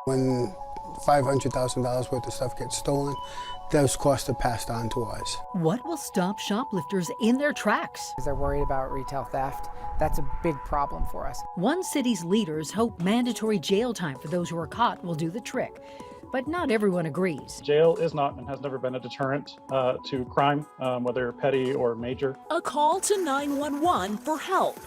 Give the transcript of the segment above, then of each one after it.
When $500,000 worth of stuff gets stolen, those costs are passed on to us. What will stop shoplifters in their tracks? They're worried about retail theft. That's a big problem for us. One city's leaders hope mandatory jail time for those who are caught will do the trick. But not everyone agrees. Jail is not and has never been a deterrent to crime, whether petty or major. A call to 911 for help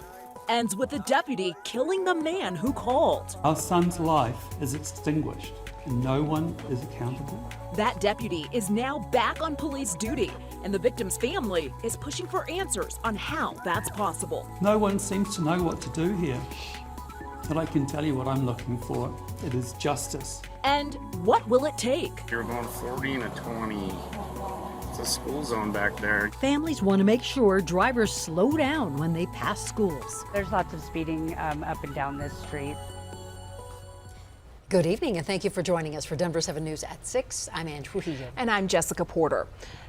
ends with a deputy killing the man who called. Our son's life is extinguished and no one is accountable. That deputy is now back on police duty, and the victim's family is pushing for answers on how that's possible. No one seems to know what to do here. But I can tell you what I'm looking for. It is justice. And what will it take? You're going 40 and a 20. It's a school zone back there. Families want to make sure drivers slow down when they pass schools. There's lots of speeding up and down this street. Good evening, and thank you for joining us for Denver 7 News at 6. I'm Ann Trujillo. And I'm Jessica Porter.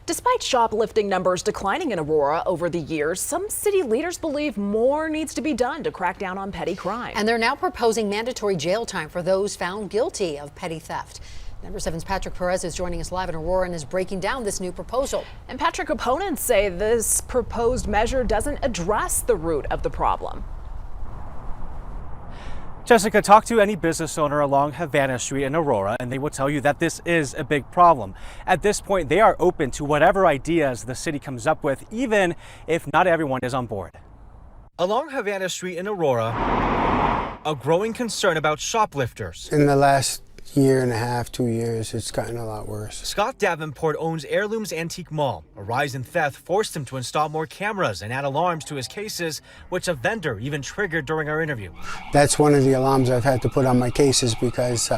Despite shoplifting numbers declining in Aurora over the years, some city leaders believe more needs to be done to crack down on petty crime. And they're now proposing mandatory jail time for those found guilty of petty theft. Denver 7's Patrick Perez is joining us live in Aurora and is breaking down this new proposal. And Patrick, opponents say this proposed measure doesn't address the root of the problem. Jessica, talk to any business owner along Havana Street in Aurora and they will tell you that this is a big problem. At this point, they are open to whatever ideas the city comes up with, even if not everyone is on board. Along Havana Street in Aurora, a growing concern about shoplifters. In the last year and a half, 2 years, it's gotten a lot worse. Scott Davenport owns Heirlooms Antique Mall. A rise in theft forced him to install more cameras and add alarms to his cases, which a vendor even triggered during our interview. That's one of the alarms I've had to put on my cases because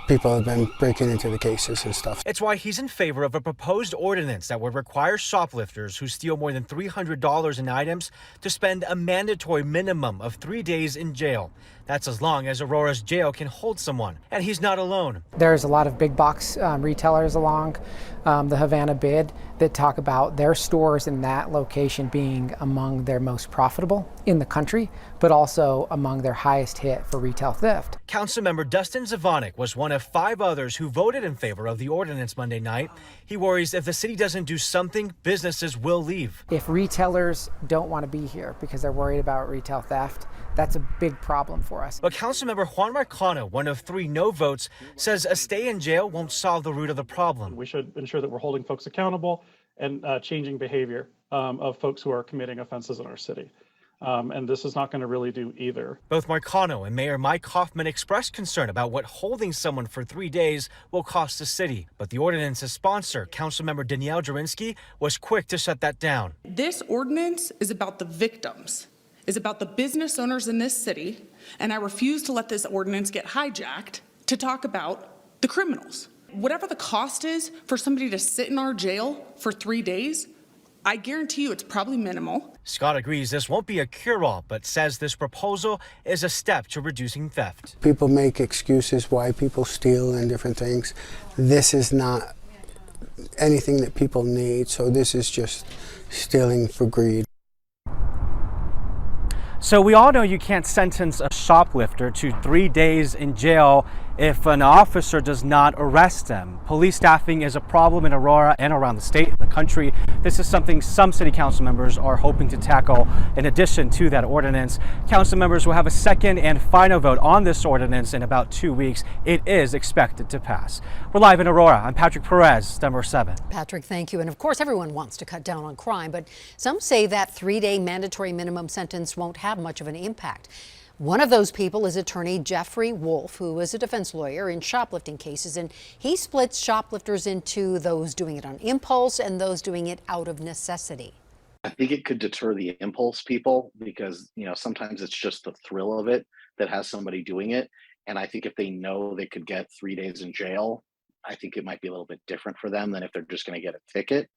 people have been breaking into the cases and stuff. It's why he's in favor of a proposed ordinance that would require shoplifters who steal more than $300 in items to spend a mandatory minimum of 3 days in jail. That's as long as Aurora's jail can hold someone. And he's not alone. There's a lot of big box retailers along the Havana bid that talk about their stores in that location being among their most profitable in the country, but also among their highest hit for retail theft. Councilmember Dustin Zvonek was one of 5 others who voted in favor of the ordinance Monday night. He worries if the city doesn't do something, businesses will leave. If retailers don't want to be here because they're worried about retail theft, that's a big problem for us. But Councilmember Juan Marcano, one of 3 no votes, says a stay in jail won't solve the root of the problem. We should ensure that we're holding folks accountable and changing behavior of folks who are committing offenses in our city. And this is not going to really do either. Both Marcano and Mayor Mike Hoffman expressed concern about what holding someone for 3 days will cost the city. But the ordinance's sponsor, Councilmember Danielle Jurinsky, was quick to shut that down. This ordinance is about the victims, is about the business owners in this city, and I refuse to let this ordinance get hijacked to talk about the criminals. Whatever the cost is for somebody to sit in our jail for 3 days, I guarantee you it's probably minimal. Scott agrees this won't be a cure-all, but says this proposal is a step to reducing theft. People make excuses why people steal and different things. This is not anything that people need, so this is just stealing for greed. So we all know you can't sentence a shoplifter to 3 days in jail if an officer does not arrest them. Police staffing is a problem in Aurora and around the state and the country. This is something some city council members are hoping to tackle in addition to that ordinance. Council members will have a second and final vote on this ordinance in about 2 weeks. It is expected to pass. We're live in Aurora. I'm Patrick Perez, Denver 7. Patrick, thank you. And of course, everyone wants to cut down on crime, but some say that 3-day mandatory minimum sentence won't have much of an impact. One of those people is attorney Jeffrey Wolf, who is a defense lawyer in shoplifting cases, and he splits shoplifters into those doing it on impulse and those doing it out of necessity. I think it could deter the impulse people because, sometimes it's just the thrill of it that has somebody doing it. And I think if they know they could get 3 days in jail, I think it might be a little bit different for them than if they're just going to get a ticket.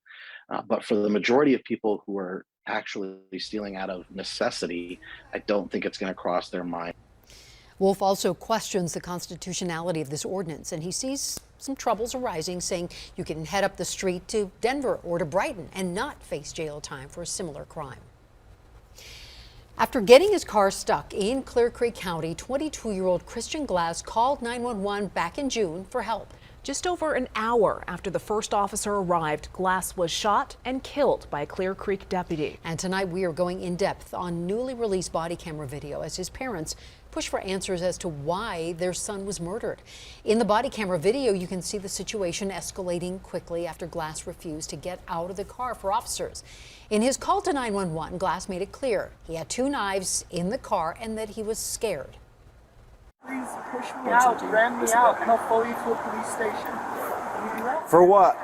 But for the majority of people who are actually stealing out of necessity, I don't think it's going to cross their mind. Wolf also questions the constitutionality of this ordinance, and he sees some troubles arising, saying you can head up the street to Denver or to Brighton and not face jail time for a similar crime. After getting his car stuck in Clear Creek County, 22-year-old Christian Glass called 911 back in June for help. Just over an hour after the first officer arrived, Glass was shot and killed by a Clear Creek deputy. And tonight we are going in depth on newly released body camera video as his parents push for answers as to why their son was murdered. In the body camera video, you can see the situation escalating quickly after Glass refused to get out of the car for officers. In his call to 911, Glass made it clear he had 2 knives in the car and that he was scared. Please push me out, ram me out, and I'll follow you to a police station. Can you do that? For what?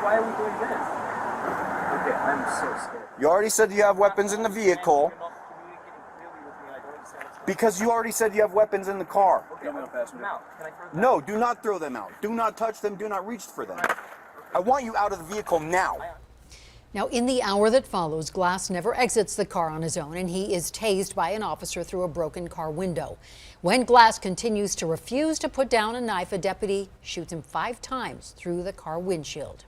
Why are we doing this? Okay, I'm so scared. You already said you have weapons in the vehicle. Because you already said you have weapons in the car. Okay, I'm gonna pass them out. Can I throw them No, do not throw them out. Do not touch them. Do not reach for them. I want you out of the vehicle now. Now, in the hour that follows, Glass never exits the car on his own, and he is tased by an officer through a broken car window. When Glass continues to refuse to put down a knife, a deputy shoots him 5 times through the car windshield.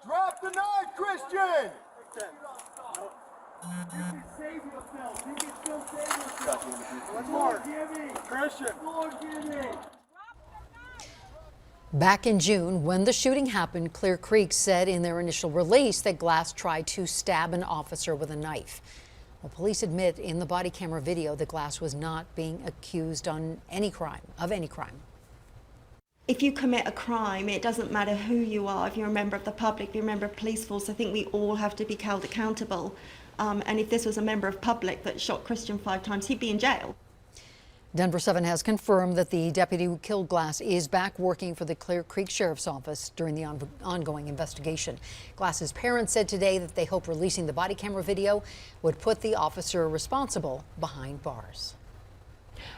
Drop the knife, Christian! You can save yourself. You can still save yourself. One more. Christian. Lord, give me. Back in June, when the shooting happened, Clear Creek said in their initial release that Glass tried to stab an officer with a knife. Well, police admit in the body camera video that Glass was not being accused of any crime. If you commit a crime, it doesn't matter who you are. If you're a member of the public, if you're a member of police force, I think we all have to be held accountable. And if this was a member of public that shot Christian 5 times, he'd be in jail. Denver 7 has confirmed that the deputy who killed Glass is back working for the Clear Creek Sheriff's Office during the ongoing investigation. Glass's parents said today that they hope releasing the body camera video would put the officer responsible behind bars.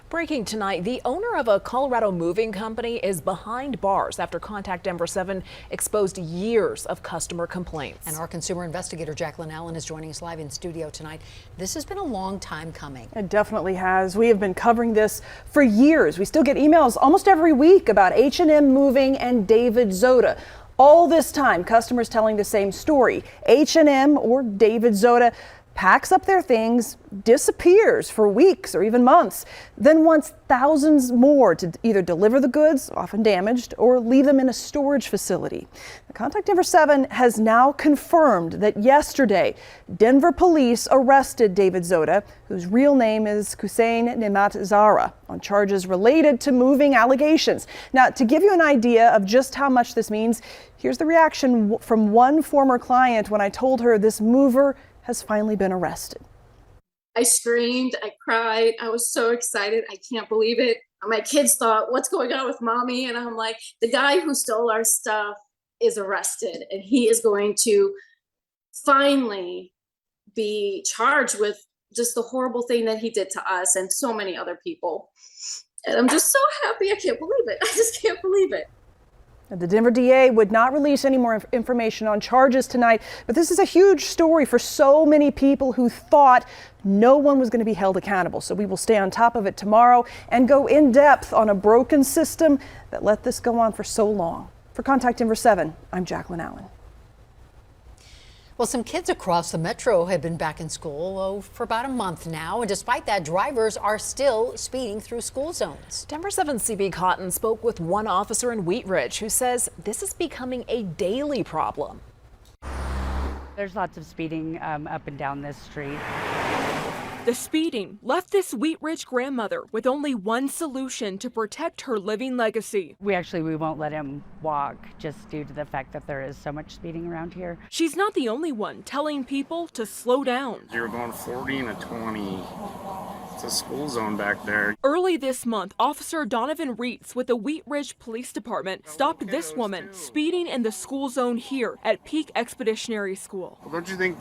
Breaking tonight, the owner of a Colorado moving company is behind bars after Contact Denver 7 exposed years of customer complaints. And our consumer investigator Jacqueline Allen is joining us live in studio tonight. This has been a long time coming. It definitely has. We have been covering this for years. We still get emails almost every week about H&M Moving and David Zoda. All this time, customers telling the same story. H&M or David Zoda packs up their things, disappears for weeks or even months, then wants thousands more to either deliver the goods, often damaged, or leave them in a storage facility. The Contact Denver 7 has now confirmed that yesterday, Denver police arrested David Zoda, whose real name is Hussein Nemat Zara, on charges related to moving allegations. Now, to give you an idea of just how much this means, here's the reaction from one former client when I told her this mover has finally been arrested. I screamed, I cried, I was so excited, I can't believe it. My kids thought, what's going on with mommy? And I'm like, the guy who stole our stuff is arrested and he is going to finally be charged with just the horrible thing that he did to us and so many other people. And I'm just so happy, I can't believe it. I just can't believe it. The Denver DA would not release any more information on charges tonight, but this is a huge story for so many people who thought no one was going to be held accountable. So we will stay on top of it tomorrow and go in depth on a broken system that let this go on for so long. For Contact Denver 7, I'm Jacqueline Allen. Well, some kids across the metro have been back in school for about a month now, and despite that, drivers are still speeding through school zones. Denver 7's CB Cotton spoke with one officer in Wheat Ridge who says this is becoming a daily problem. There's lots of speeding up and down this street. The speeding left this Wheat Ridge grandmother with only one solution to protect her living legacy. We won't let him walk just due to the fact that there is so much speeding around here. She's not the only one telling people to slow down. You're going 40 and a 20. It's a school zone back there. Early this month, Officer Donovan Reitz with the Wheat Ridge Police Department stopped this woman speeding in the school zone here at Peak Expeditionary School. Well, don't you think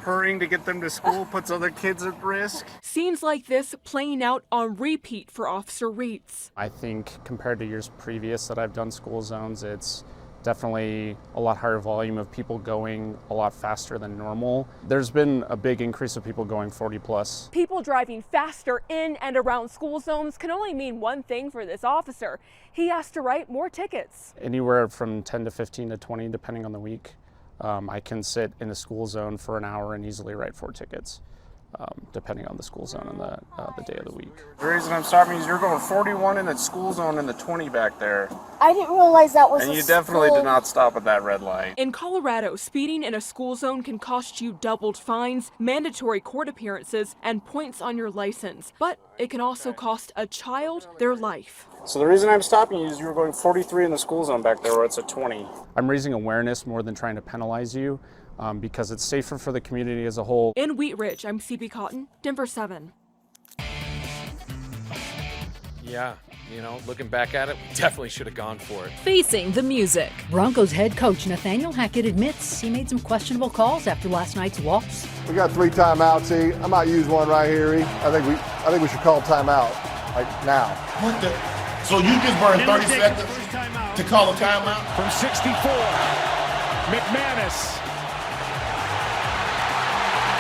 hurrying to get them to school puts other kids at risk? Scenes like this playing out on repeat for Officer Reitz. I think compared to years previous that I've done school zones, it's definitely a lot higher volume of people going a lot faster than normal. There's been a big increase of people going 40 plus. People driving faster in and around school zones can only mean one thing for this officer. He has to write more tickets. Anywhere from 10 to 15 to 20 depending on the week. I can sit in the school zone for an hour and easily write 4 tickets, depending on the school zone and the day of the week. The reason I'm stopping is you're going 41 in the school zone and the 20 back there. I didn't realize that was And a you definitely school. did not stop at that red light. In Colorado, speeding in a school zone can cost you doubled fines, mandatory court appearances, and points on your license. But it can also cost a child their life. So the reason I'm stopping you is you were going 43 in the school zone back there where it's a 20. I'm raising awareness more than trying to penalize you because it's safer for the community as a whole. In Wheat Ridge, I'm CB Cotton, Denver 7. Yeah, you know, looking back at it, we definitely should have gone for it. Facing the music. Broncos head coach Nathaniel Hackett admits he made some questionable calls after last night's loss. We got 3 timeouts, E. I might use one right here, E. I think we should call timeout, like now. What the? So you just burned 30 seconds to call a timeout? From 64, McManus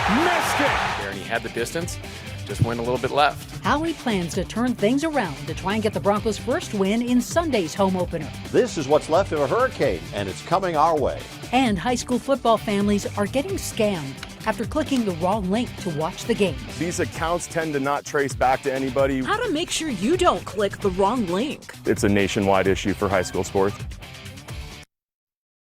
missed it. There, and he had the distance, just went a little bit left. How he plans to turn things around to try and get the Broncos' first win in Sunday's home opener. This is what's left of a hurricane, and it's coming our way. And high school football families are getting scammed after clicking the wrong link to watch the game. These accounts tend to not trace back to anybody. How to make sure you don't click the wrong link. It's a nationwide issue for high school sports.